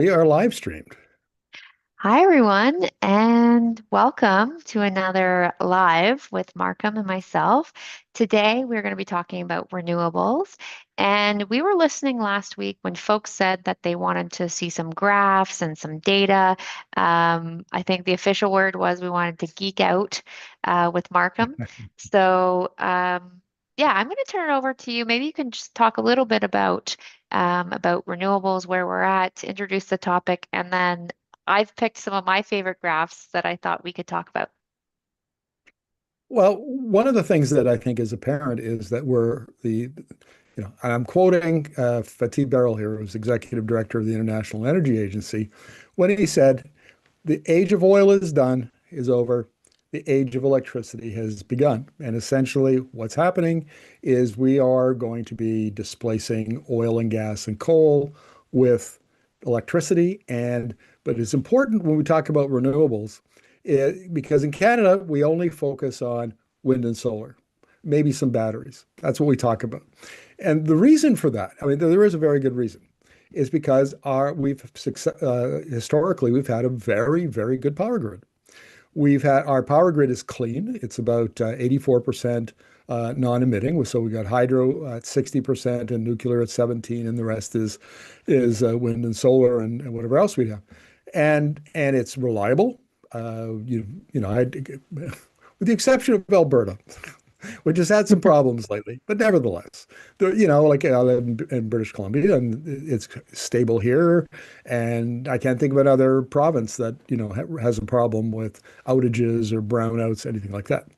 We are live streamed. Hi, everyone, and welcome to another live with Markham and myself. Today, we're going to be talking about renewables. And we were listening last week when folks said that they wanted to see some graphs and some data. I think the official word was we wanted to geek out with Markham. Yeah, I'm going to turn it over to you. Maybe you can just talk a little bit about renewables, where we're at, introduce the topic, and then I've picked some of my favorite graphs that I thought we could talk about. Well, one of the things that I think is apparent is that and I'm quoting Fatih Birol here, who's executive director of the International Energy Agency, when he said, the age of oil is done, is over. The age of electricity has begun. And essentially, what's happening is we are going to be displacing oil and gas and coal with electricity. But it's important when we talk about renewables, because in Canada, we only focus on wind and solar, maybe some batteries. That's what we talk about. And the reason for that, I mean, there is a very good reason, is because historically we've had a very, very good power grid. We've had our power grid is clean. It's about 84% non-emitting. So we got hydro at 60% and nuclear at 17, and the rest is wind and solar and whatever else we have. And it's reliable. With the exception of Alberta, which has had some problems lately, but nevertheless, like I live in British Columbia, and it's stable here, and I can't think of another province that has a problem with outages or brownouts, anything like that.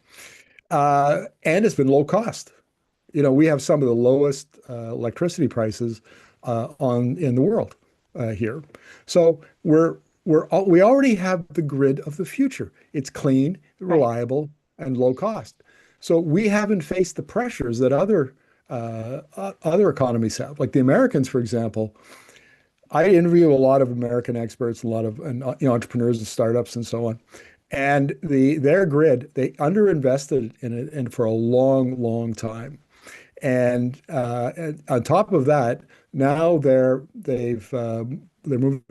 And it's been low cost. We have some of the lowest electricity prices on in the world here. So we already have the grid of the future. It's clean, Right. reliable, and low cost. So we haven't faced the pressures that other economies have. Like the Americans, for example, I interview a lot of American experts, a lot of entrepreneurs and startups and so on. And their grid, they underinvested in it and for a long, long time. And on top of that, now they're moving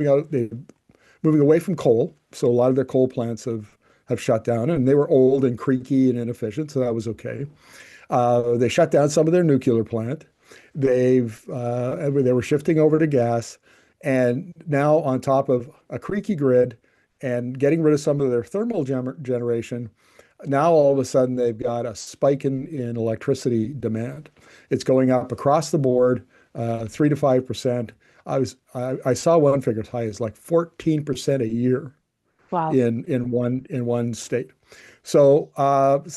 away from coal. So a lot of their coal plants have shut down, and they were old and creaky and inefficient, so that was okay. They shut down some of their nuclear plant. They were shifting over to gas, and now on top of a creaky grid and getting rid of some of their thermal generation, now all of a sudden they've got a spike in electricity demand. It's going up across the board, 3 to 5%. I saw one figure as high as like 14% a year Wow. in one state. So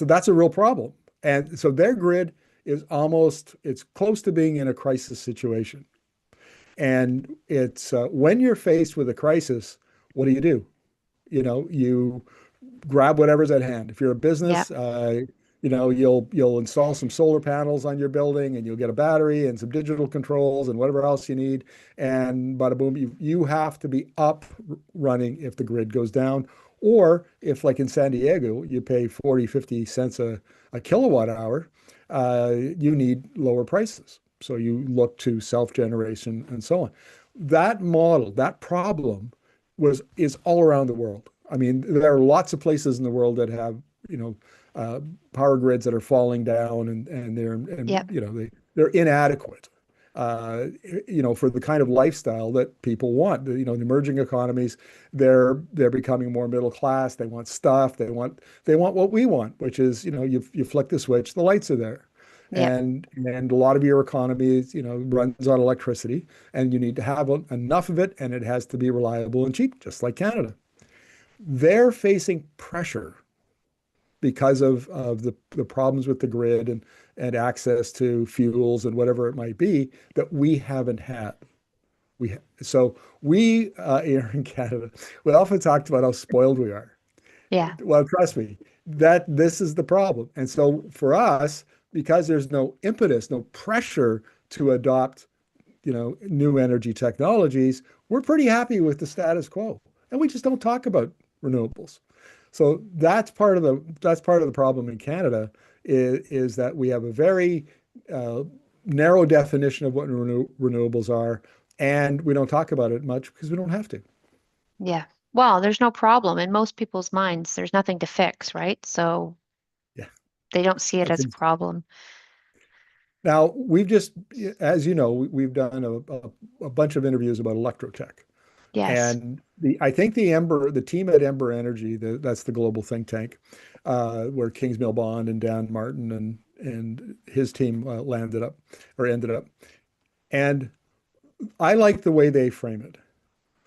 that's a real problem. And so their grid it's close to being in a crisis situation. And it's when you're faced with a crisis, what do? You grab whatever's at hand. If you're a Yep. business, you'll install some solar panels on your building, and you'll get a battery and some digital controls and whatever else you need. And bada boom, you have to be up running if the grid goes down. Or if, like in San Diego, you pay 40, 50 cents a kilowatt hour, you need lower prices. So you look to self-generation and so on. That model, that problem is all around the world. I mean, there are lots of places in the world that have, you know, uh, power grids that are falling down, and Yep. they're inadequate, for the kind of lifestyle that people want. The emerging economies, they're becoming more middle class. They want stuff. They want what we want, which is, you flick the switch, the lights are there. Yep. And a lot of your economy runs on electricity, and you need to have enough of it, and it has to be reliable and cheap, just like Canada. They're facing pressure because of the problems with the grid and access to fuels and whatever it might be that we haven't had. So we here in Canada, we often talked about how spoiled we are. Yeah. Well, trust me, that this is the problem. And so for us, because there's no impetus, no pressure to adopt, new energy technologies, we're pretty happy with the status quo. And we just don't talk about renewables. So that's part of the problem in Canada is that we have a very uh, narrow definition of what renewables are. And we don't talk about it much because we don't have to. Yeah. Well, there's no problem. In most people's minds, there's nothing to fix, right? So Yeah. they don't see it That's as a it. problem. Now, we've just, as you know, we've done a bunch of interviews about electrotech. Yes. And I think the team at Ember Energy, that's the global think tank, where Kingsmill Bond and Dan Martin and his team landed up or ended up. And I like the way they frame it.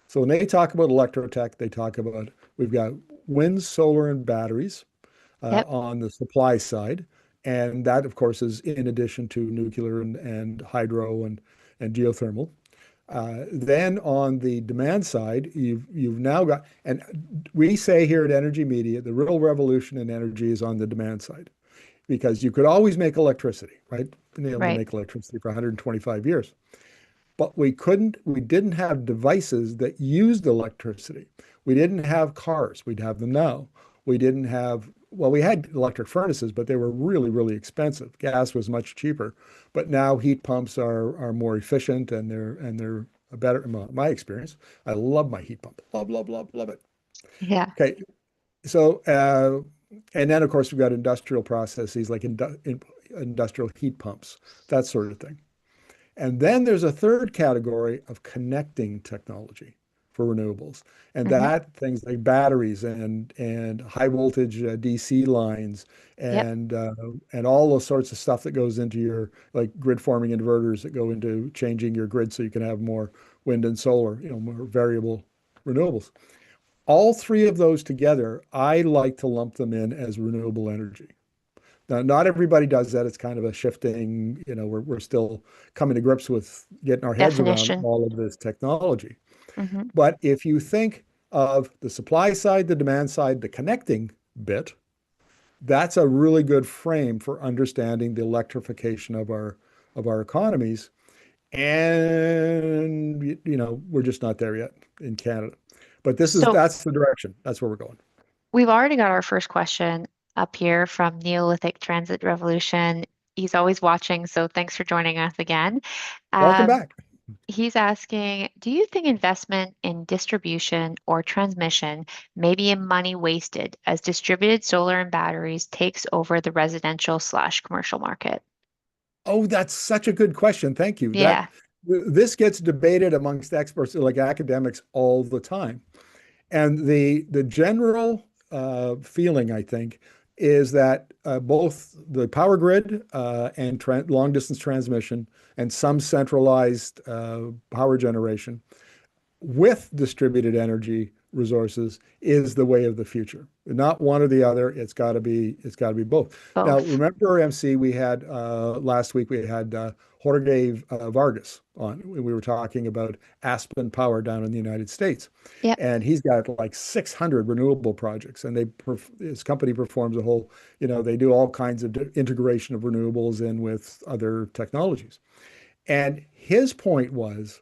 So when they talk about electrotech, they talk about we've got wind, solar, and batteries Yep. on the supply side. And that, of course, is in addition to nuclear and hydro and geothermal. Then on the demand side, you've now got, and we say here at Energy Media, the real revolution in energy is on the demand side because you could always make electricity, right? Been able to Right. make electricity for 125 years, but we didn't have devices that used electricity. We didn't have cars. We'd have them now. We didn't have, well, we had electric furnaces, but they were really, really expensive. Gas was much cheaper. But now heat pumps are more efficient and they're a better, in my experience. I love my heat pump. Love, love, love, love it. Yeah. Okay. So, and then of course we've got industrial processes like industrial heat pumps, that sort of thing. And then there's a third category of connecting technology for renewables. And Hmm. that things like batteries and high voltage DC lines Yep. and all those sorts of stuff that goes into your like grid forming inverters that go into changing your grid so you can have more wind and solar, more variable renewables. All three of those together, I like to lump them in as renewable energy. Now, not everybody does that. It's kind of a shifting, we're still coming to grips with getting our heads around Definition. all of this technology. Hmm. But if you think of the supply side, the demand side, the connecting bit, that's a really good frame for understanding the electrification of our economies. And we're just not there yet in Canada. But So that's the direction. That's where we're going. we've already got our first question up here from Neolithic Transit Revolution. He's always watching, so thanks for joining us again. Welcome Um, back. he's asking, do you think investment in distribution or transmission may be money wasted as distributed solar and batteries takes over the residential slash commercial market? Oh, that's such a good question. Thank you. Yeah. This gets debated amongst experts like academics all the time. And the general feeling, I think, is that both the power grid and long distance transmission and some centralized power generation with distributed energy resources is the way of the future. Not one or the other. It's got to be both. Now, Both. remember, MC, we had last week we had Jorge Vargas on. We were talking about Aspen Power down in the United States, Yep. and he's got like 600 renewable projects, and his company performs a whole. They do all kinds of integration of renewables in with other technologies. And his point was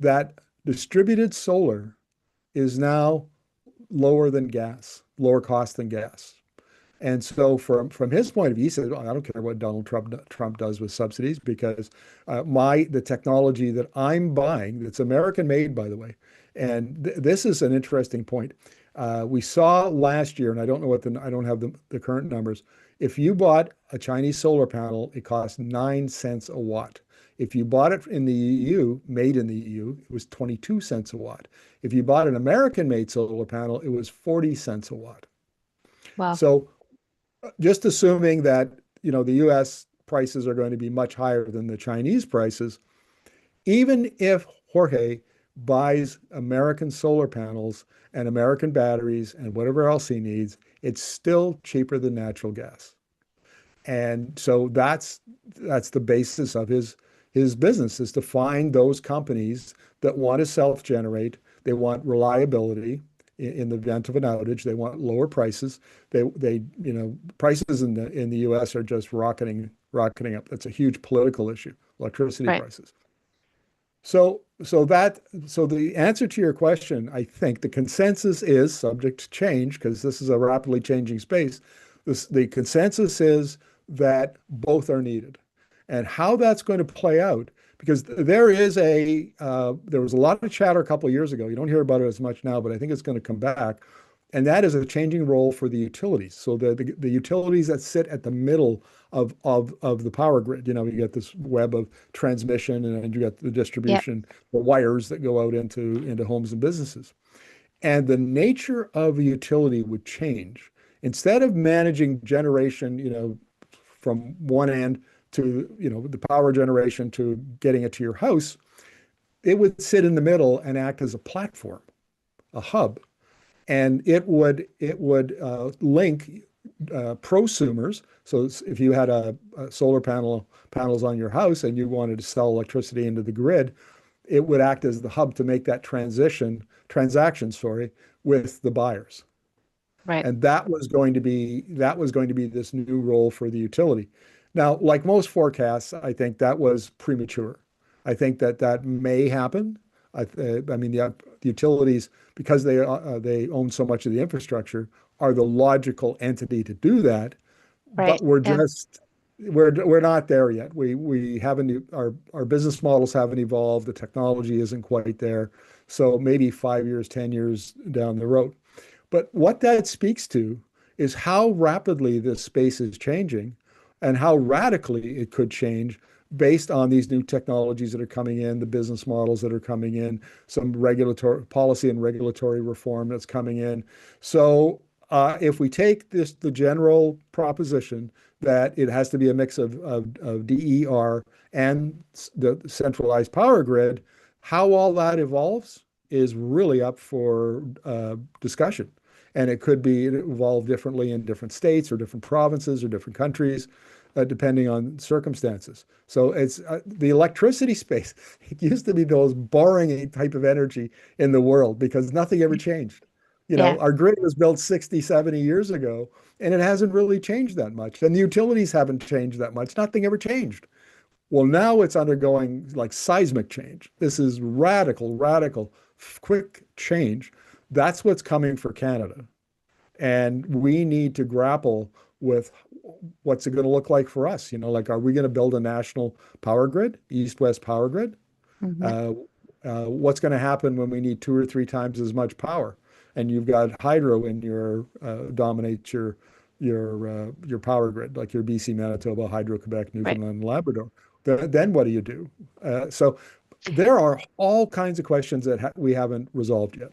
that distributed solar is now lower cost than gas. And so from his point of view, he said, "Oh, I don't care what Donald Trump does with subsidies because the technology that I'm buying, that's American made, by the way." And this is an interesting point. We saw last year, and I don't have the current numbers. If you bought a Chinese solar panel, it cost 9 cents a watt. If you bought it in the EU, made in the EU, it was 22 cents a watt. If you bought an American made solar panel, it was 40 cents a watt. Well, So just assuming that, the US prices are going to be much higher than the Chinese prices, even if Jorge buys American solar panels and American batteries and whatever else he needs, it's still cheaper than natural gas. And so that's the basis of his business is to find those companies that want to self-generate. They want reliability in the event of an outage. They want lower prices. Prices in the US are just rocketing up. That's a huge political issue, electricity right. prices. So the answer to your question, I think the consensus is subject to change because this is a rapidly changing space. The consensus is that both are needed. And how that's going to play out because there was a lot of chatter a couple of years ago. You don't hear about it as much now, but I think it's going to come back. And that is a changing role for the utilities. So the utilities that sit at the middle of the power grid, you get this web of transmission, and you got the Yep. distribution, the wires that go out into homes and businesses. And the nature of a utility would change. Instead of managing generation, from one end to, the power generation to getting it to your house, it would sit in the middle and act as a platform, a hub, and it would link prosumers. So if you had a solar panels on your house and you wanted to sell electricity into the grid, it would act as the hub to make that transaction, sorry, with the buyers. Right. And that was going to be this new role for the utility. Now, like most forecasts, I think that was premature. I think that may happen. I mean, the utilities, because they own so much of the infrastructure, are the logical entity to do that. Right. But we're Yeah. just we're not there yet. We haven't our business models haven't evolved. The technology isn't quite there. So maybe 5 years, 10 years down the road. But what that speaks to is how rapidly this space is changing and how radically it could change based on these new technologies that are coming in, the business models that are coming in, some regulatory policy and regulatory reform that's coming in. So if we take the general proposition that it has to be a mix of DER and the centralized power grid, how all that evolves is really up for discussion. And it could be evolved differently in different states or different provinces or different countries, depending on circumstances. So it's the electricity space. It used to be the most boring type of energy in the world because nothing ever changed. Yeah. Our grid was built 60, 70 years ago, and it hasn't really changed that much. And the utilities haven't changed that much. Nothing ever changed. Well, now it's undergoing like seismic change. This is radical, radical, quick change. That's what's coming for Canada. And we need to grapple with what's it going to look like for us? Like, are we going to build a national power grid, east-west power grid? Hmm. Uh, what's going to happen when we need two or three times as much power? And you've got hydro in your dominates your power grid, like your BC, Manitoba, Hydro Quebec, Right. Newfoundland, and Labrador. Then what do you do? So there are all kinds of questions that we haven't resolved yet.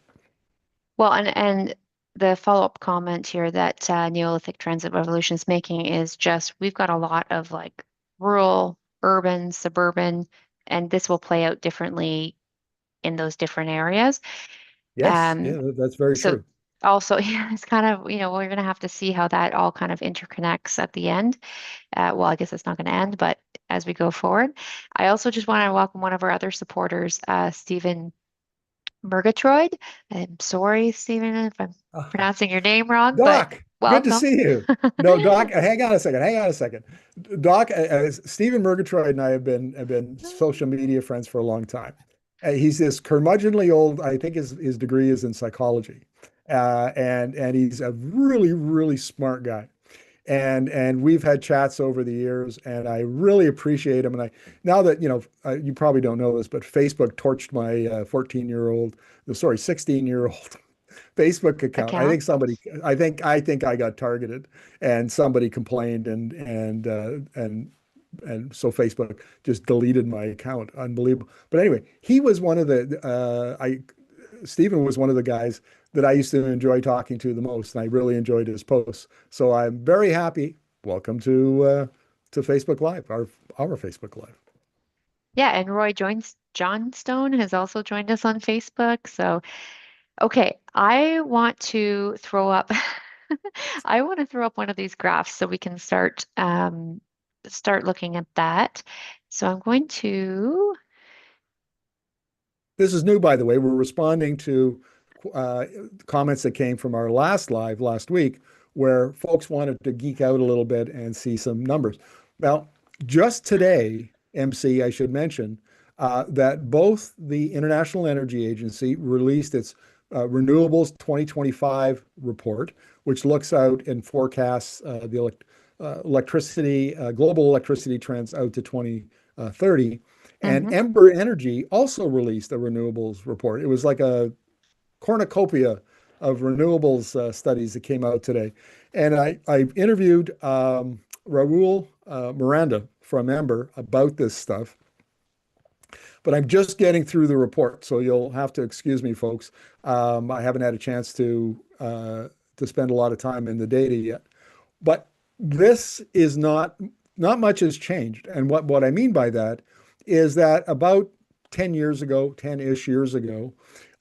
Well, and the follow-up comment here that Neolithic Transit Revolution is making is just we've got a lot of like rural, urban, suburban, and this will play out differently in those different areas. Yes, Um, yeah, that's very so true. also, yeah, it's kind of, we're going to have to see how that all kind of interconnects at the end. Well, I guess it's not going to end, but as we go forward, I also just want to welcome one of our other supporters, Stephen Murgatroyd. I'm sorry, Stephen, if I'm pronouncing your name wrong, but Doc, good to welcome. see you. No, Doc, hang on a second. Hang on a second. Doc, Stephen Murgatroyd and I have been social media friends for a long time. He's this curmudgeonly old, I think his degree is in psychology. And he's a really, really smart guy. And we've had chats over the years, and I really appreciate him. And now that you probably don't know this, but Facebook torched my 14-year-old, sorry, 16-year-old Facebook account. I Account. think I got targeted, and somebody complained, and so Facebook just deleted my account. Unbelievable. But anyway, he was one of the I Stephen was one of the guys that I used to enjoy talking to the most, and I really enjoyed his posts. So I'm very happy. Welcome to Facebook Live, our Facebook Live. Yeah, and Roy Johnstone has also joined us on Facebook. So, okay, I want to throw up I want to throw up one of these graphs so we can start looking at that. So I'm going to, This is new, by the way. We're responding to uh, comments that came from our last live last week, where folks wanted to geek out a little bit and see some numbers. Now, just today, MC, I should mention that both the International Energy Agency released its Renewables 2025 report, which looks out and forecasts the electricity, global electricity trends out to 2030. And Hmm. Ember Energy also released a renewables report. It was like a cornucopia of renewables studies that came out today. And I interviewed Raul Miranda from Ember about this stuff, but I'm just getting through the report, so you'll have to excuse me, folks. I haven't had a chance to spend a lot of time in the data yet. But this is not much has changed. And what I mean by that is that about 10 years ago, 10-ish years ago,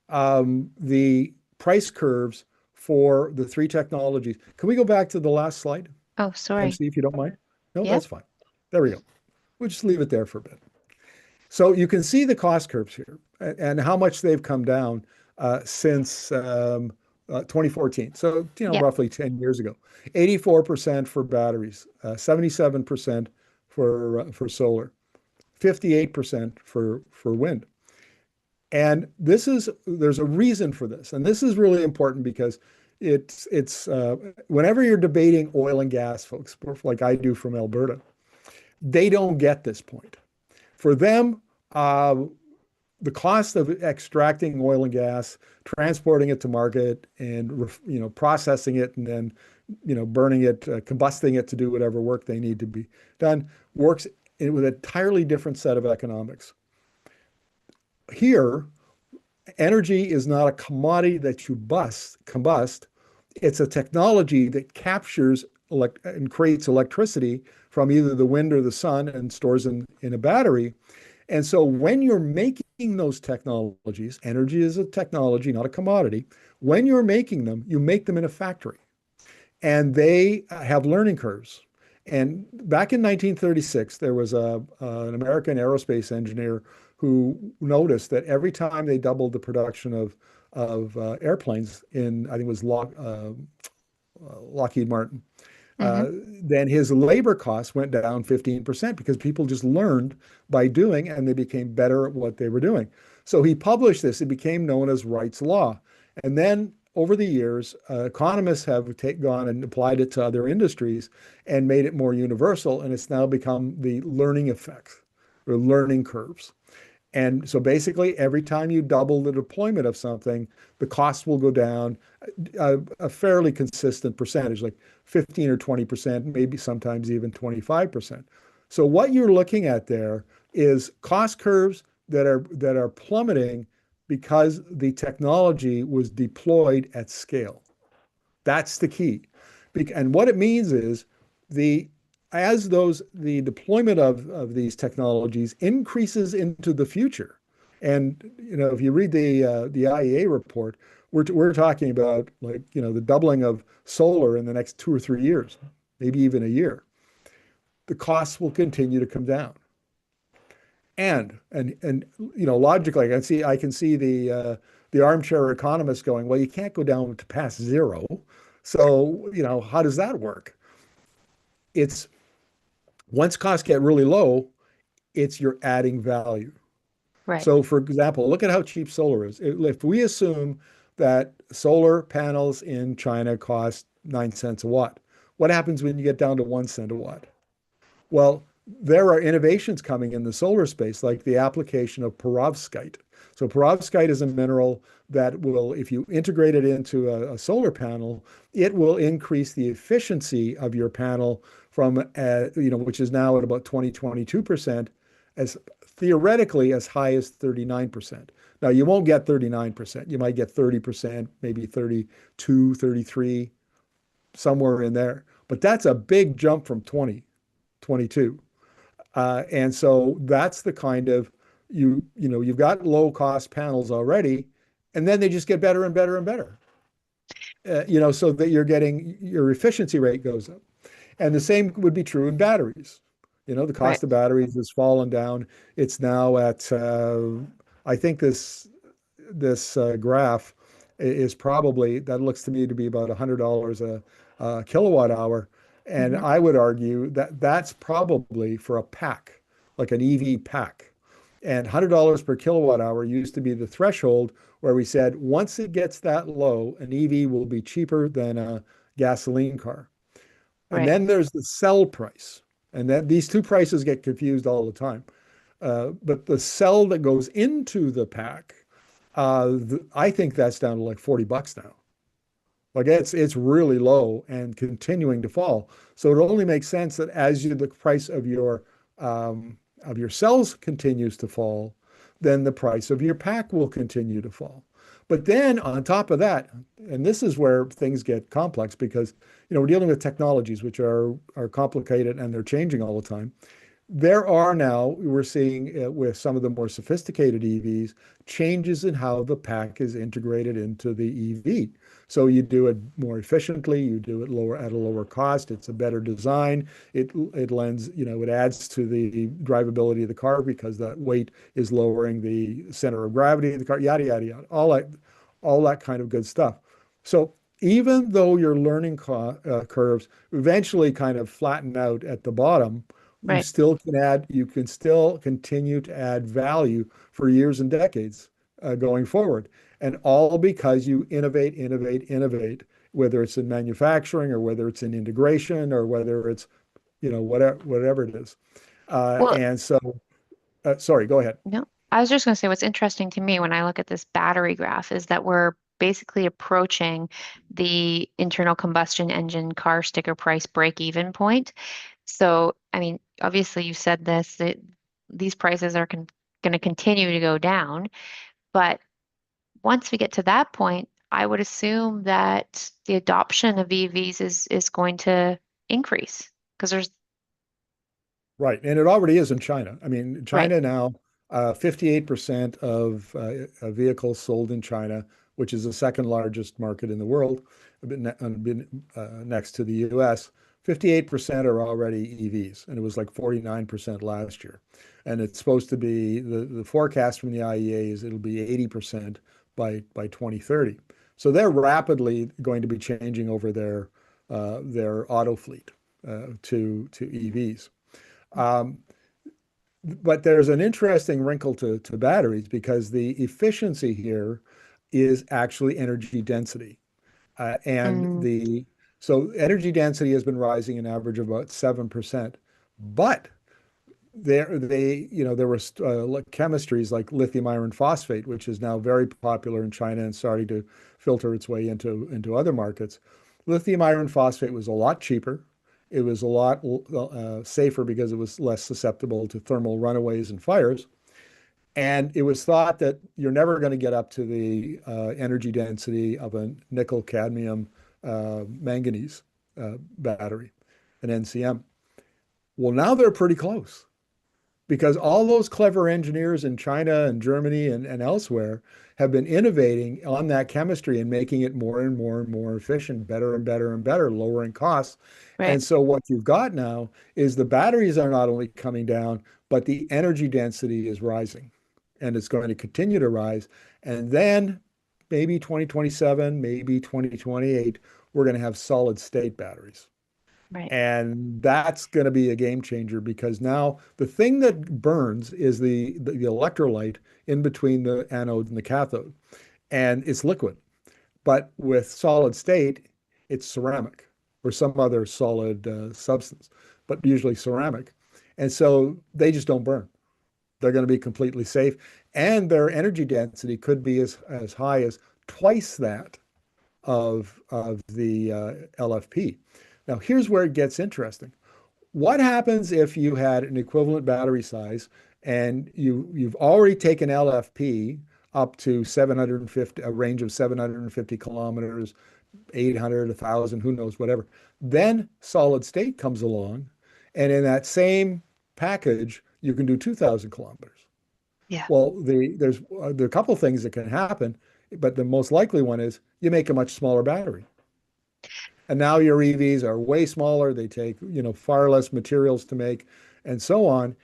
the price curves for the three technologies. Can we go back to the last slide, Oh, sorry. MC, if you don't mind? No, Yep. that's fine. There we go. We'll just leave it there for a bit. So you can see the cost curves here and how much they've come down since 2014. So, Yep. roughly 10 years ago. 84% for batteries, 77% for solar, 58% for wind. And there's a reason for this. And this is really important because it's whenever you're debating oil and gas, folks, like I do from Alberta, they don't get this point. For them, uh, the cost of extracting oil and gas, transporting it to market, and processing it, and then burning it, combusting it to do whatever work they need to be done, works with an entirely different set of economics. Here, energy is not a commodity that you combust. It's a technology that captures and creates electricity from either the wind or the sun and stores in a battery. And so when you're making those technologies, energy is a technology, not a commodity. When you're making them, you make them in a factory and they have learning curves. And back in 1936, there was an American aerospace engineer who noticed that every time they doubled the production of airplanes in, I think it was Lockheed Martin, Hmm. then his labor costs went down 15% because people just learned by doing and they became better at what they were doing. So he published this. It became known as Wright's Law. And then over the years, economists have gone and applied it to other industries and made it more universal. And it's now become the learning effects or learning curves. And so basically, every time you double the deployment of something, the cost will go down a fairly consistent percentage, like 15 or 20%, maybe sometimes even 25%. So what you're looking at there is cost curves that are plummeting because the technology was deployed at scale. That's the key. And what it means is the as the deployment of these technologies increases into the future, and if you read the IEA report, we're talking about like the doubling of solar in the next 2 or 3 years, maybe even a year. The costs will continue to come down, and logically, I can see the armchair economist going, well, you can't go down to past zero. So, how does that work? It's once costs get really low, it's you're adding value. Right. So, for example, look at how cheap solar is. If we assume that solar panels in China cost 9 cents a watt, what happens when you get down to 1 cent a watt? Well, there are innovations coming in the solar space, like the application of perovskite. So perovskite is a mineral that will, if you integrate it into a solar panel, it will increase the efficiency of your panel from, which is now at about 22%, as theoretically as high as 39%. Now, you won't get 39%. You might get 30%, maybe 32, 33, somewhere in there. But that's a big jump from 22. And so that's the kind of you've got low cost panels already, and then they just get better and better and better. So that your efficiency rate goes up. And the same would be true in batteries. The Right. cost of batteries has fallen down. It's now at I think this graph is probably that looks to me to be about $100 a kilowatt hour. And Hmm. I would argue that that's probably for a pack, like an EV pack. And $100 per kilowatt hour used to be the threshold where we said once it gets that low, an EV will be cheaper than a gasoline car. And Right. then there's the sell price. And then these two prices get confused all the time. But the cell that goes into the pack, I think that's down to like $40 now. Like it's really low and continuing to fall. So it only makes sense that as the price of your cells continues to fall, then the price of your pack will continue to fall. But then on top of that, and this is where things get complex because we're dealing with technologies which are complicated and they're changing all the time. There are now, we're seeing with some of the more sophisticated EVs, changes in how the pack is integrated into the EV. So you do it more efficiently, you do it lower at a lower cost. It's a better design. It lends, it adds to the drivability of the car because that weight is lowering the center of gravity of the car, yada yada yada, all that kind of good stuff. So even though your learning curves eventually kind of flatten out at the bottom, Right. you can still continue to add value for years and decades going forward. And all because you innovate, innovate, innovate, whether it's in manufacturing or whether it's in integration or whether it's, whatever it is. Well, And so, sorry, go ahead. no, I was just going to say what's interesting to me when I look at this battery graph is that we're basically approaching the internal combustion engine car sticker price break even point. So, I mean, obviously you said this, that these prices are going to continue to go down, but once we get to that point, I would assume that the adoption of EVs is going to increase because there's Right. And it already is in China. I mean, right, China now, 58% of vehicles sold in China, which is the second largest market in the world, next to the US, 58% are already EVs. And it was like 49% last year. And it's supposed to be the forecast from the IEA is it'll be 80% by 2030. So they're rapidly going to be changing over their auto fleet to EVs. Um, but there's an interesting wrinkle to batteries because the efficiency here is actually energy density. And mm, so energy density has been rising an average of about 7%. But there were like chemistries like lithium iron phosphate, which is now very popular in China and starting to filter its way into other markets. Lithium iron phosphate was a lot cheaper. It was a lot safer because it was less susceptible to thermal runaways and fires. And it was thought that you're never going to get up to the energy density of a nickel cadmium manganese battery, an NCM. Well, now they're pretty close because all those clever engineers in China and Germany and elsewhere have been innovating on that chemistry and making it more and more and more efficient, better and better and better, lowering costs. right, And so what you've got now is the batteries are not only coming down, but the energy density is rising and it's going to continue to rise. And then maybe 2027, maybe 2028, we're going to have solid state batteries. right, And that's going to be a game changer because now the thing that burns is the electrolyte in between the anode and the cathode. And it's liquid. But with solid state, it's ceramic or some other solid substance, but usually ceramic. And so they just don't burn. They're going to be completely safe. And their energy density could be as high as twice that of the LFP. Now, here's where it gets interesting. What happens if you had an equivalent battery size and you've already taken LFP up to 750, a range of 750 kilometers, 800, 1,000, who knows, whatever. Then solid state comes along, and in that same package, you can do 2,000 kilometers. yeah, Well, there are a couple of things that can happen, but the most likely one is you make a much smaller battery. And now your EVs are way smaller. They take, far less materials to make and so on.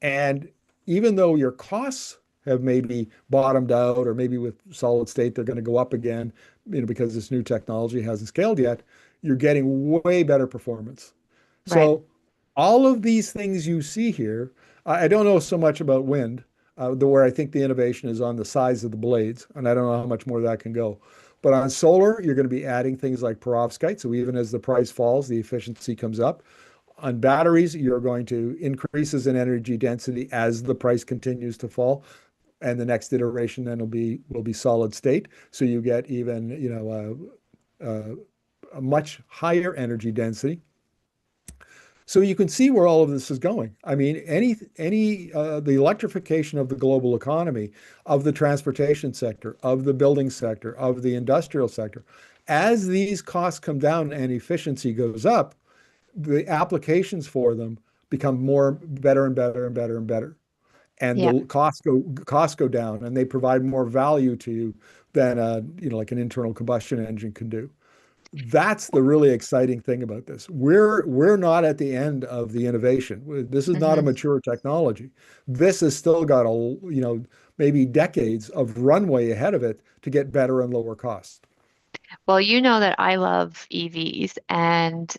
And even though your costs have maybe bottomed out, or maybe with solid state, they're going to go up again, because this new technology hasn't scaled yet, you're getting way better performance. right, So all of these things you see here, I don't know so much about wind, where I think the innovation is on the size of the blades, and I don't know how much more that can go. But on solar, you're going to be adding things like perovskite. So even as the price falls, the efficiency comes up. On batteries, you're going to increases in energy density as the price continues to fall, and the next iteration then will be solid state. So you get even, a much higher energy density. So you can see where all of this is going. I mean, the electrification of the global economy, of the transportation sector, of the building sector, of the industrial sector, as these costs come down and efficiency goes up, the applications for them become more better and better and better and better. And Yeah. the costs go down, and they provide more value to you than like an internal combustion engine can do. That's the really exciting thing about this. We're not at the end of the innovation. This is not a Hmm. mature technology. This has still got maybe decades of runway ahead of it to get better and lower cost. Well, you know that I love EVs, and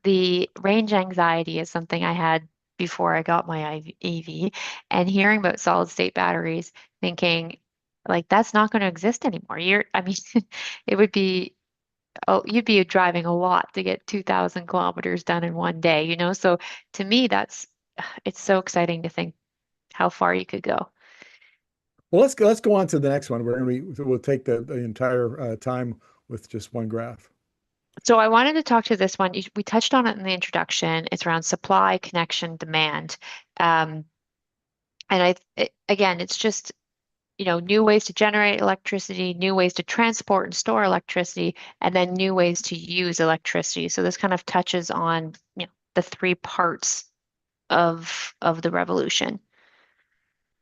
the range anxiety is something I had before I got my EV. And hearing about solid state batteries, thinking like that's not going to exist anymore. I mean, it would be, oh, you'd be driving a lot to get 2,000 kilometers done in one day, you know? So to me, it's so exciting to think how far you could go. Well, let's go on to the next one. We'll take the entire time with just one graph. So I wanted to talk to this one. We touched on it in the introduction. It's around supply, connection, demand. Um, again, it's just, new ways to generate electricity, new ways to transport and store electricity, and then new ways to use electricity. So this kind of touches on, the three parts of the revolution.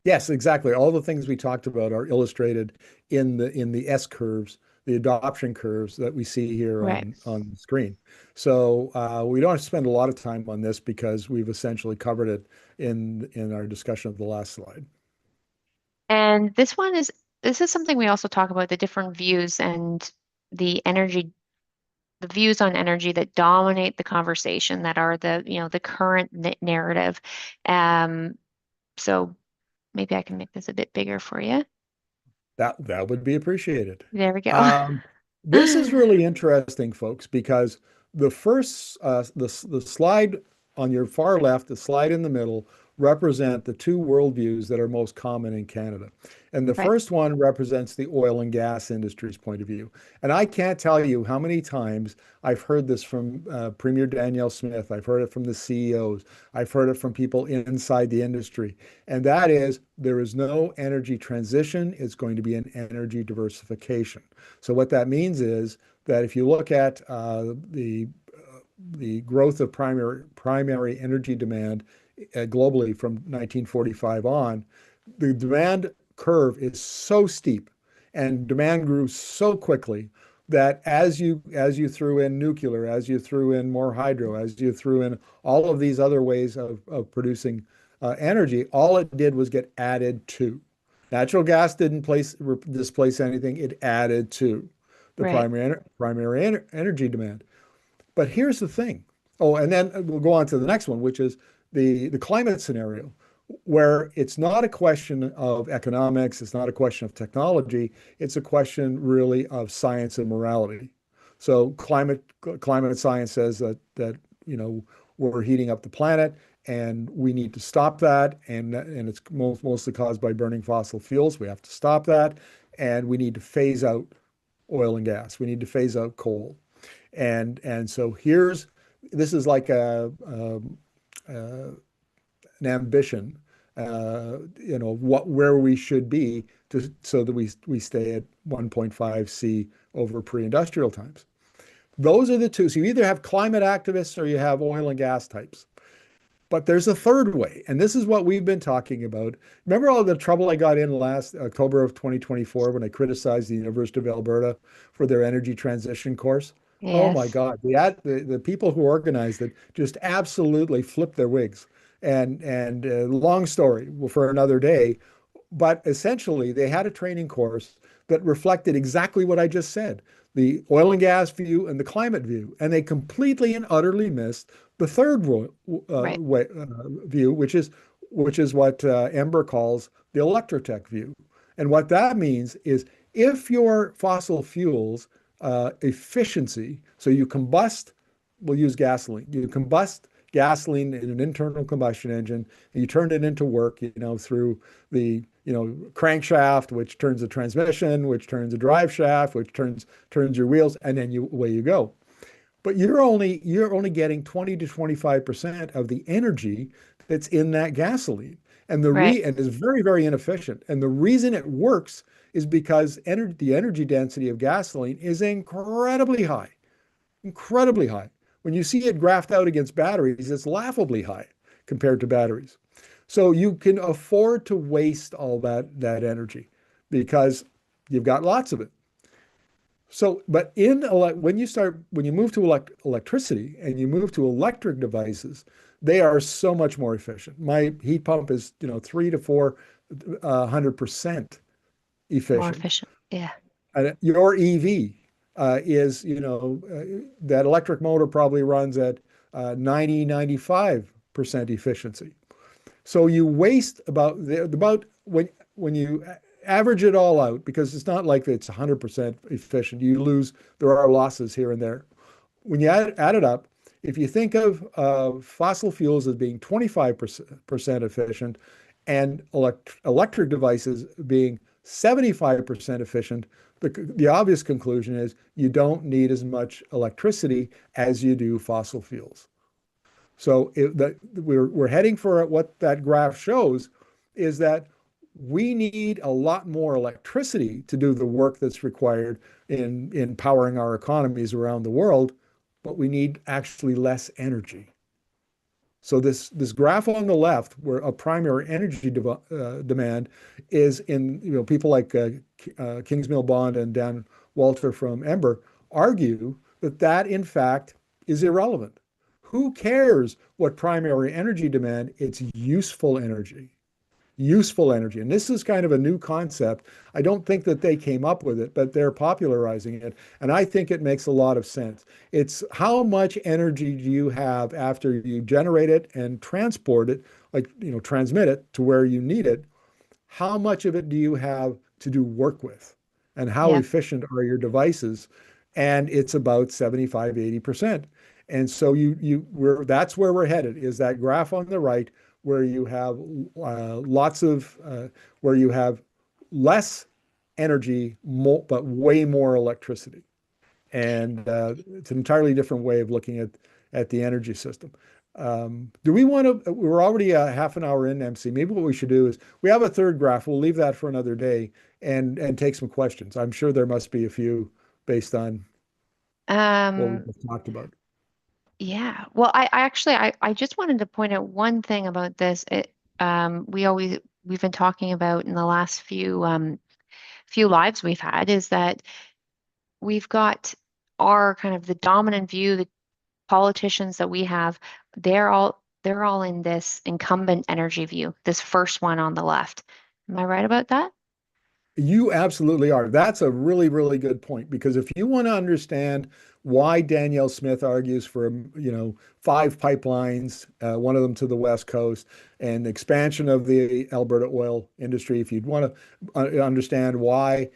Yes, exactly. All the things we talked about are illustrated in the S curves, the adoption curves that we see here Right. on the screen. So we don't have to spend a lot of time on this because we've essentially covered it in our discussion of the last slide. And this is something we also talk about, the different views and the energy, the views on energy that dominate the conversation, that are the current narrative. Um, so maybe I can make this a bit bigger for you. That would be appreciated. There we go. Um, this is really interesting, folks, because the slide on your far left, the slide in the middle, represent the two worldviews that are most common in Canada. And the Right. first one represents the oil and gas industry's point of view. And I can't tell you how many times I've heard this from Premier Danielle Smith. I've heard it from the CEOs. I've heard it from people inside the industry. And that is, there is no energy transition. It's going to be an energy diversification. So what that means is that if you look at the growth of primary energy demand globally from 1945 on, the demand curve is so steep and demand grew so quickly that as you threw in nuclear, as you threw in more hydro, as you threw in all of these other ways of producing energy, all it did was get added to. Natural gas didn't displace anything; it added to the Right. primary energy demand. But here's the thing. Oh, and then we'll go on to the next one, which is the climate scenario, where it's not a question of economics, it's not a question of technology, it's a question really of science and morality. So climate science says that we're heating up the planet and we need to stop that, and it's mostly caused by burning fossil fuels. We have to stop that, and we need to phase out oil and gas. We need to phase out coal. And so this is like an ambition, where we should be so that we stay at 1.5 C over pre-industrial times. Those are the two. So you either have climate activists or you have oil and gas types. But there's a third way, and this is what we've been talking about. Remember all the trouble I got in last October of 2024 when I criticized the University of Alberta for their energy transition course? Oh my Yes. God, the people who organized it just absolutely flipped their wigs. And long story for another day, but essentially they had a training course that reflected exactly what I just said, the oil and gas view and the climate view. And they completely and utterly missed the third Right. view, which is what Ember calls the electrotech view. And what that means is if your fossil fuels efficiency, so you combust, we'll use gasoline, you combust gasoline in an internal combustion engine, and you turn it into work, through the, crankshaft, which turns the transmission, which turns the drive shaft, which turns your wheels, and then away you go. But you're only getting 20 to 25% of the energy that's in that gasoline. Right. And is very, very inefficient. And the reason it works is because the energy density of gasoline is incredibly high. When you see it graphed out against batteries, it's laughably high compared to batteries. So you can afford to waste all that energy because you've got lots of it. So, but when you move to electricity and you move to electric devices, they are so much more efficient. My heat pump is, 300 to 400% More efficient. efficient. Yeah. And your EV is, that electric motor probably runs at 95% efficiency. So you waste about when you average it all out, because it's not like it's 100% efficient. There are losses here and there. When you add it up, if you think of fossil fuels as being 25% efficient and electric devices being 75% efficient, the obvious conclusion is you don't need as much electricity as you do fossil fuels. So we're heading for what that graph shows is that we need a lot more electricity to do the work that's required in powering our economies around the world, but we need actually less energy. So this graph on the left, where a primary energy demand is in, people like Kingsmill Bond and Dan Walter from Ember argue that in fact is irrelevant. Who cares what primary energy demand? It's useful energy. Useful energy. And this is kind of a new concept. I don't think that they came up with it, but they're popularizing it. And I think it makes a lot of sense. It's how much energy do you have after you generate it and transport it, like, transmit it to where you need it. How much of it do you have to do work with? And how Yeah. efficient are your devices? And it's about 75, 80%. And so that's where we're headed, is that graph on the right, where you have where you have less energy, but way more electricity. And it's an entirely different way of looking at the energy system. Do we want to? We're already half an hour in, MC. Maybe what we should do is we have a third graph. We'll leave that for another day and take some questions. I'm sure there must be a few based on what we Um, just talked about. yeah. Well, I just wanted to point out one thing about this. We've been talking about in the last few lives we've had is that we've got our kind of the dominant view, the politicians that we have, they're all in this incumbent energy view, this first one on the left. Am I right about that? You absolutely are. That's a really, really good point, because if you want to understand why Danielle Smith argues for, 5 pipelines, one of them to the West Coast, and expansion of the Alberta oil industry, if you'd want to understand why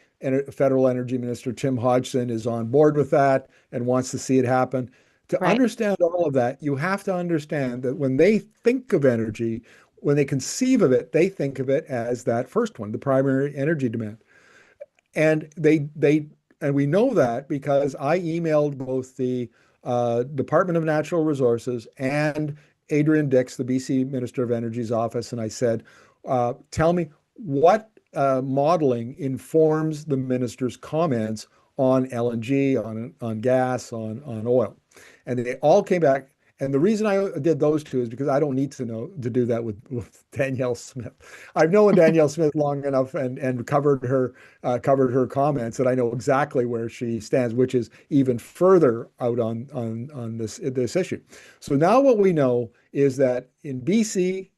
Federal Energy Minister Tim Hodgson is on board with that and wants to see it happen, to Right. understand all of that, you have to understand that when they think of energy, when they conceive of it, they think of it as that first one, the primary energy demand. And and we know that because I emailed both the Department of Natural Resources and Adrian Dix, the BC Minister of Energy's office, and I said, tell me what modeling informs the minister's comments on LNG, on gas, on oil. And they all came back. And the reason I did those two is because I don't need to do that with Danielle Smith. I've known Danielle Smith long enough and covered her comments that I know exactly where she stands, which is even further out on this issue. So now what we know is that in BC,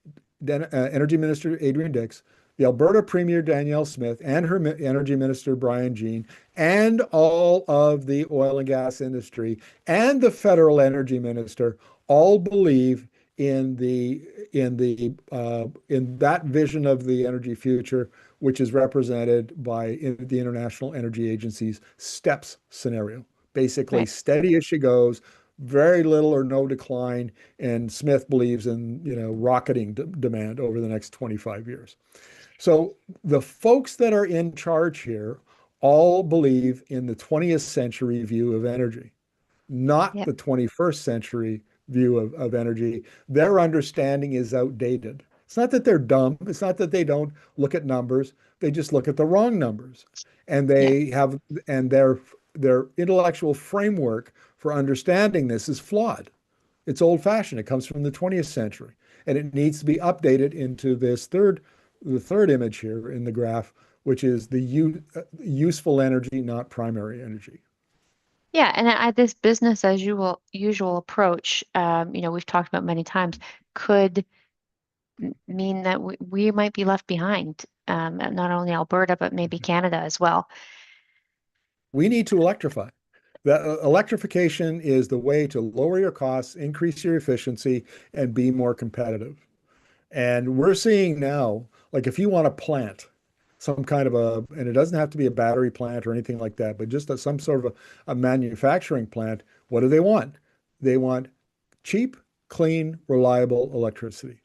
Energy Minister Adrian Dix, the Alberta Premier Danielle Smith, and her Energy Minister Brian Jean, and all of the oil and gas industry, and the Federal Energy Minister all believe in that vision of the energy future, which is represented by the International Energy Agency's STEPS scenario. Basically, Right. steady as she goes. very little or no decline, and Smith believes in, rocketing demand over the next 25 years. So the folks that are in charge here all believe in the 20th century view of energy, not Yep. the 21st century view of energy. Their understanding is outdated. It's not that they're dumb. It's not that they don't look at numbers. They just look at the wrong numbers. And Yeah. they have, and their intellectual framework for understanding this is flawed. It's old-fashioned. It comes from the 20th century, and it needs to be updated into the third image here in the graph, which is the useful energy, not primary energy. Yeah, and this business as usual approach, we've talked about many times, could mean that we might be left behind, not only Alberta, but maybe Canada as well. We need to electrify. Electrification is the way to lower your costs, increase your efficiency, and be more competitive. And we're seeing now, like if you want to plant some kind of and it doesn't have to be a battery plant or anything like that, but just some sort of a manufacturing plant, what do they want? They want cheap, clean, reliable electricity.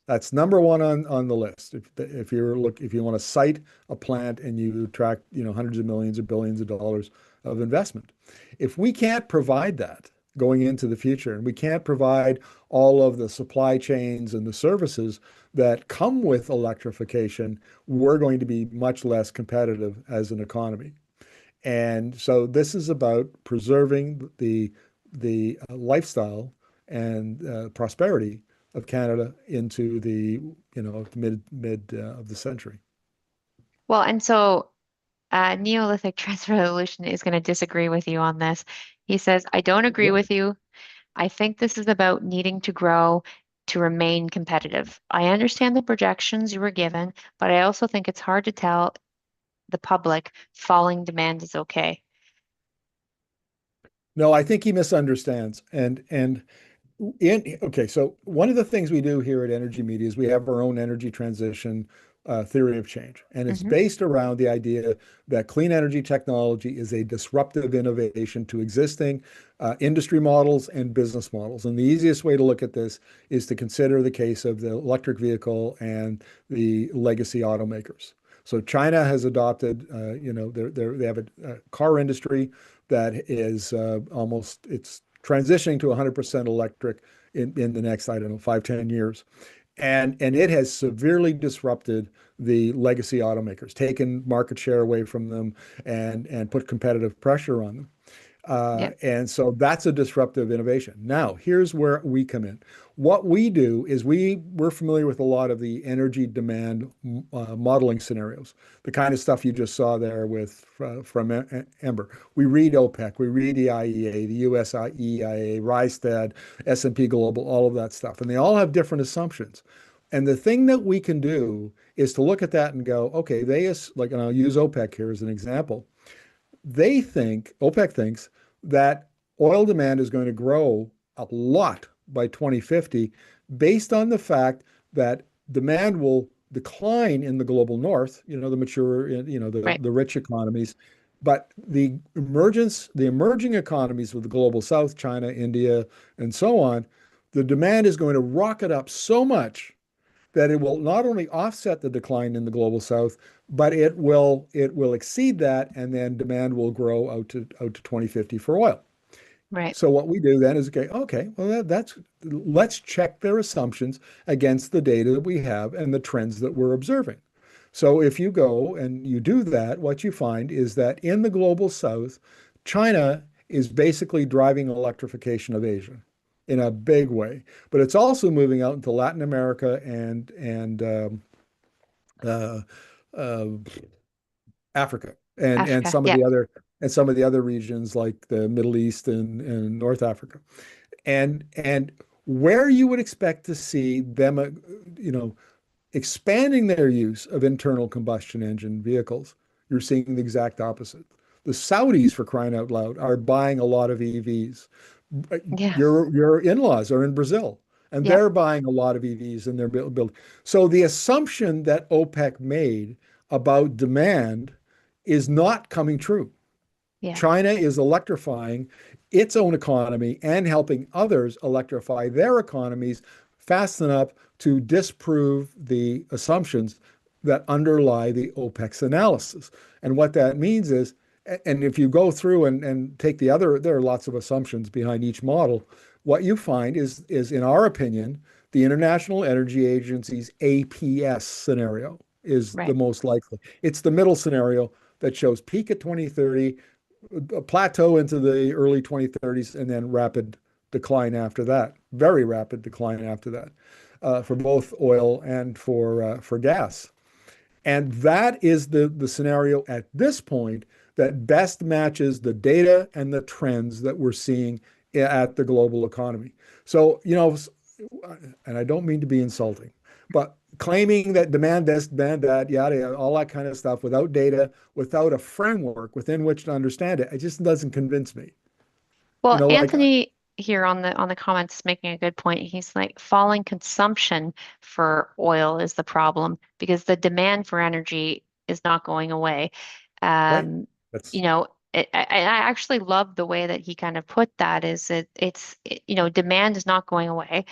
That's number one on the list. If you want to site a plant and you attract, hundreds of millions or billions of dollars of investment. If we can't provide that going into the future, and we can't provide all of the supply chains and the services that come with electrification, we're going to be much less competitive as an economy. And so this is about preserving the lifestyle and prosperity of Canada into the mid of the century. Well, and so Neolithic Transrevolution is going to disagree with you on this. He says, I don't agree Really? with you. I think this is about needing to grow to remain competitive. I understand the projections you were given, but I also think it's hard to tell the public falling demand is okay. No, I think he misunderstands. Okay, so one of the things we do here at Energy Media is we have our own energy transition theory of change. And it's Hmm. based around the idea that clean energy technology is a disruptive innovation to existing industry models and business models. And the easiest way to look at this is to consider the case of the electric vehicle and the legacy automakers. So China has adopted, they have a car industry that is it's transitioning to 100% electric in the next, I don't know, 5, 10 years. And it has severely disrupted the legacy automakers, taken market share away from them and put competitive pressure on them. Yeah. And so that's a disruptive innovation. Now, here's where we come in. What we do is we're familiar with a lot of the energy demand modeling scenarios, the kind of stuff you just saw there with from Ember. We read OPEC, we read the IEA, the US EIA, Rystad, S&P Global, all of that stuff, and they all have different assumptions. And the thing that we can do is to look at that and go, okay, and I'll use OPEC here as an example. OPEC thinks that oil demand is going to grow a lot by 2050 based on the fact that demand will decline in the global north, the mature, Right. the rich economies, but the emerging economies of the global south, China, India, and so on, the demand is going to rocket up so much that it will not only offset the decline in the global south, but it will exceed that, and then demand will grow out to 2050 for oil. Right. So what we do then is okay, well let's check their assumptions against the data that we have and the trends that we're observing. So if you go and you do that, what you find is that in the global south, China is basically driving electrification of Asia in a big way, but it's also moving out into Latin America and uh, uh, Africa and Africa. some of Yeah. the other regions like the Middle East and North Africa. And where you would expect to see them, expanding their use of internal combustion engine vehicles, you're seeing the exact opposite. The Saudis, for crying out loud, are buying a lot of EVs. Yeah. Your in-laws are in Brazil, and Yep. they're buying a lot of EVs and they're building. So the assumption that OPEC made about demand is not coming true. Yeah. China is electrifying its own economy and helping others electrify their economies fast enough to disprove the assumptions that underlie the OPEC's analysis. And what that means is, and if you go through and take the other, there are lots of assumptions behind each model. What you find is, in our opinion, the International Energy Agency's APS scenario is the Right. most likely. It's the middle scenario that shows peak at 2030, a plateau into the early 2030s, and then rapid decline after that, very rapid decline after that, for both oil and for gas. And that is the scenario at this point that best matches the data and the trends that we're seeing at the global economy. So, and I don't mean to be insulting, but claiming that demand this, demand that, yada, yada, all that kind of stuff without data, without a framework within which to understand it, it just doesn't convince me. Well, Like, Anthony here on the comments is making a good point. He's like falling consumption for oil is the problem because the demand for energy is not going away. right? Um, That's you know, I actually love the way that he kind of put that is demand is not going away.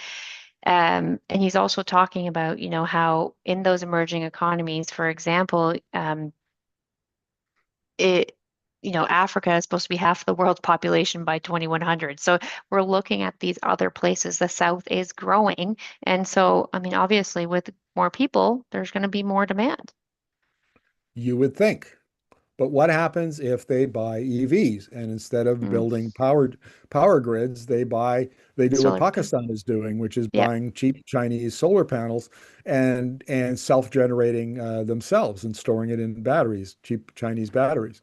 And he's also talking about, how in those emerging economies, for example, it, Africa is supposed to be half the world's population by 2100. So we're looking at these other places. The South is growing. And so, I mean, obviously, with more people, there's going to be more demand. you would think. But what happens if they buy EVs and instead of Mm, building power grids, they do what solar, Pakistan is doing, which is yeah, buying cheap Chinese solar panels and self-generating themselves and storing it in batteries, cheap Chinese batteries.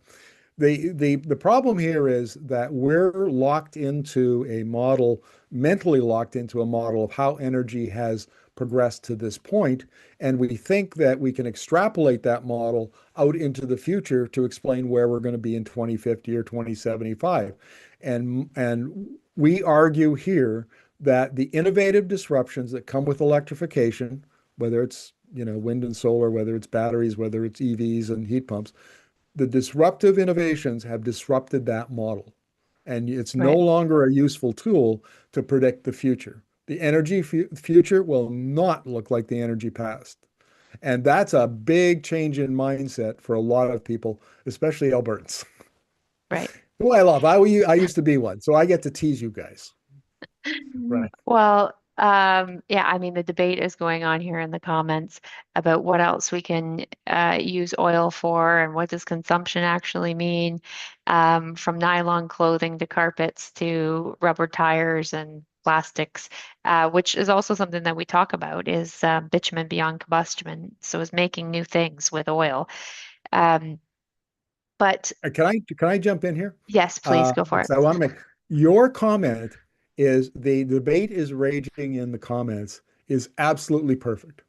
The problem here is that we're locked into a model, mentally locked into a model of how energy has progressed to this point, and we think that we can extrapolate that model out into the future to explain where we're going to be in 2050 or 2075. And we argue here that the innovative disruptions that come with electrification, whether it's wind and solar, whether it's batteries, whether it's EVs and heat pumps, the disruptive innovations have disrupted that model. And it's no right, longer a useful tool to predict the future. The energy future will not look like the energy past. And that's a big change in mindset for a lot of people, especially Albertans, right. who I love. I used to be one, so I get to tease you guys. Right. Well, yeah, I mean, the debate is going on here in the comments about what else we can use oil for and what does consumption actually mean, from nylon clothing to carpets to rubber tires and plastics, which is also something that we talk about is bitumen beyond combustion. So is making new things with oil. Um, but Can I jump in here? yes, please go for Because it. I want to make your comment is the debate is raging in the comments is absolutely perfect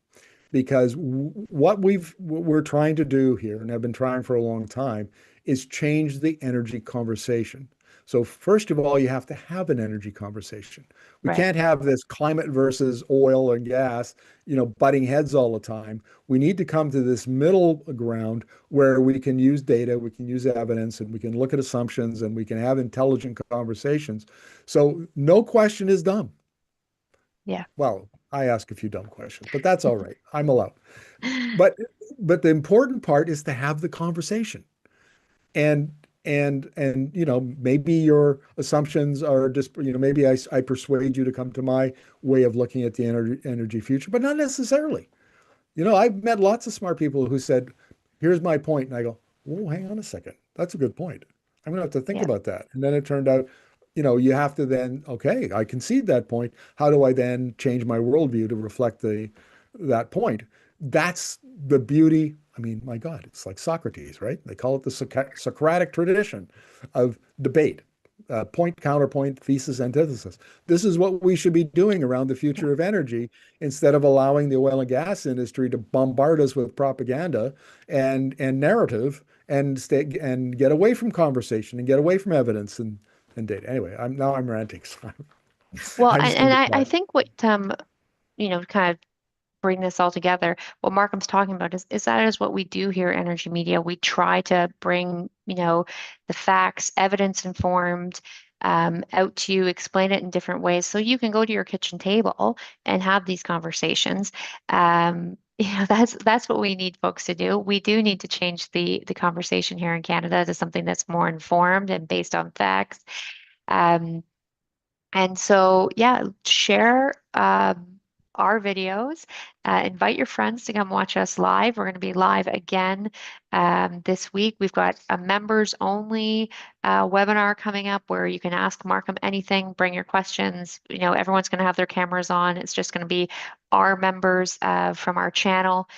because what we're trying to do here, and I've been trying for a long time, is change the energy conversation. So first of all, you have to have an energy conversation. We Right. can't have this climate versus oil and gas, butting heads all the time. We need to come to this middle ground where we can use data, we can use evidence, and we can look at assumptions, and we can have intelligent conversations. So no question is dumb. Yeah. Well, I ask a few dumb questions, but that's all right. I'm allowed. But but the important part is to have the conversation. And maybe your assumptions are just, maybe I persuade you to come to my way of looking at the energy future, but not necessarily. I've met lots of smart people who said, here's my point. And I go, oh, hang on a second. That's a good point. I'm gonna have to think Yeah. about that. And then it turned out, you have to then, okay, I concede that point. How do I then change my worldview to reflect that point? That's the beauty. I mean, my God, it's like Socrates, right? They call it the Socratic tradition of debate, point, counterpoint, thesis, antithesis. This is what we should be doing around the Yeah. future of energy instead of allowing the oil and gas industry to bombard us with propaganda and narrative and get away from conversation and get away from evidence and data. Anyway, I'm ranting. So Well, I'm and, just going and to be I quiet. think what kind of bring this all together. What Markham's talking about is that is what we do here at Energy Media. We try to bring, the facts, evidence informed, out to you, explain it in different ways so you can go to your kitchen table and have these conversations. That's what we need folks to do. We do need to change the conversation here in Canada to something that's more informed and based on facts. Um, and so, yeah, share our videos. Invite your friends to come watch us live. We're going to be live again this week. We've got a members only webinar coming up where you can ask Markham anything, bring your questions. Everyone's going to have their cameras on. It's just going to be our members from our channel.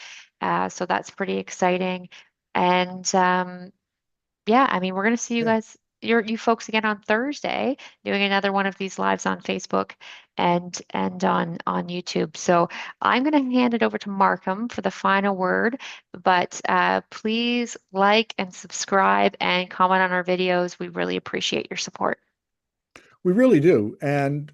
So that's pretty exciting. And yeah, I mean, we're going to see you Yeah. guys, you folks again on Thursday, doing another one of these lives on Facebook and on YouTube. So I'm going to hand it over to Markham for the final word, but please like and subscribe and comment on our videos. We really appreciate your support. We really do. And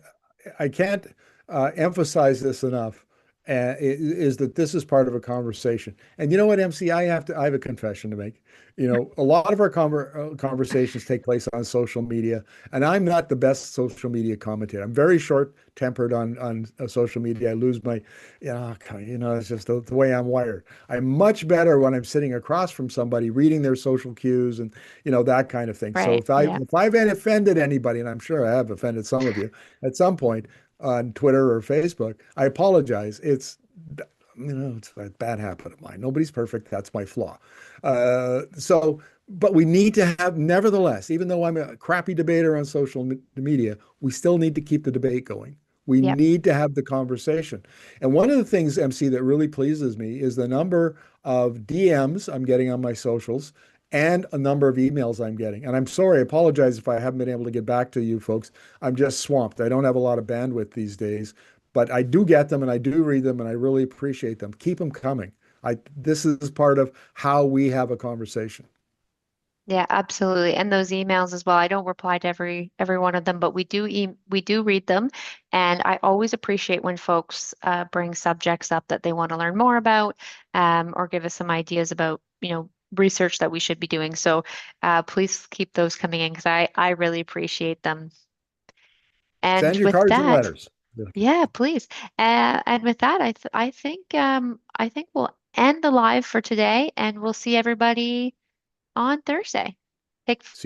I can't emphasize this enough. Is that this is part of a conversation. And you know what, MC, I have a confession to make. A lot of our conversations take place on social media, and I'm not the best social media commentator. I'm very short-tempered on social media. I lose my, it's just the way I'm wired. I'm much better when I'm sitting across from somebody, reading their social cues and that kind of thing. So Right. Yeah. if I've offended anybody, and I'm sure I have offended some of you at some point on Twitter or Facebook, I apologize. It's a bad habit of mine. Nobody's perfect. That's my flaw. But we need to have, nevertheless, even though I'm a crappy debater on social media, we still need to keep the debate going. We Yep. need to have the conversation. And one of the things, MC, that really pleases me is the number of DMs I'm getting on my socials and a number of emails I'm getting. And I'm sorry, I apologize if I haven't been able to get back to you folks. I'm just swamped. I don't have a lot of bandwidth these days, but I do get them and I do read them and I really appreciate them. Keep them coming. This is part of how we have a conversation. Yeah, absolutely. And those emails as well. I don't reply to every one of them, but we do read them. And I always appreciate when folks bring subjects up that they want to learn more about, or give us some ideas about, research that we should be doing. So please keep those coming in because I really appreciate them. And Send your with cards and that, letters. yeah, please. And with that, I think we'll end the live for today, and we'll see everybody on Thursday. Take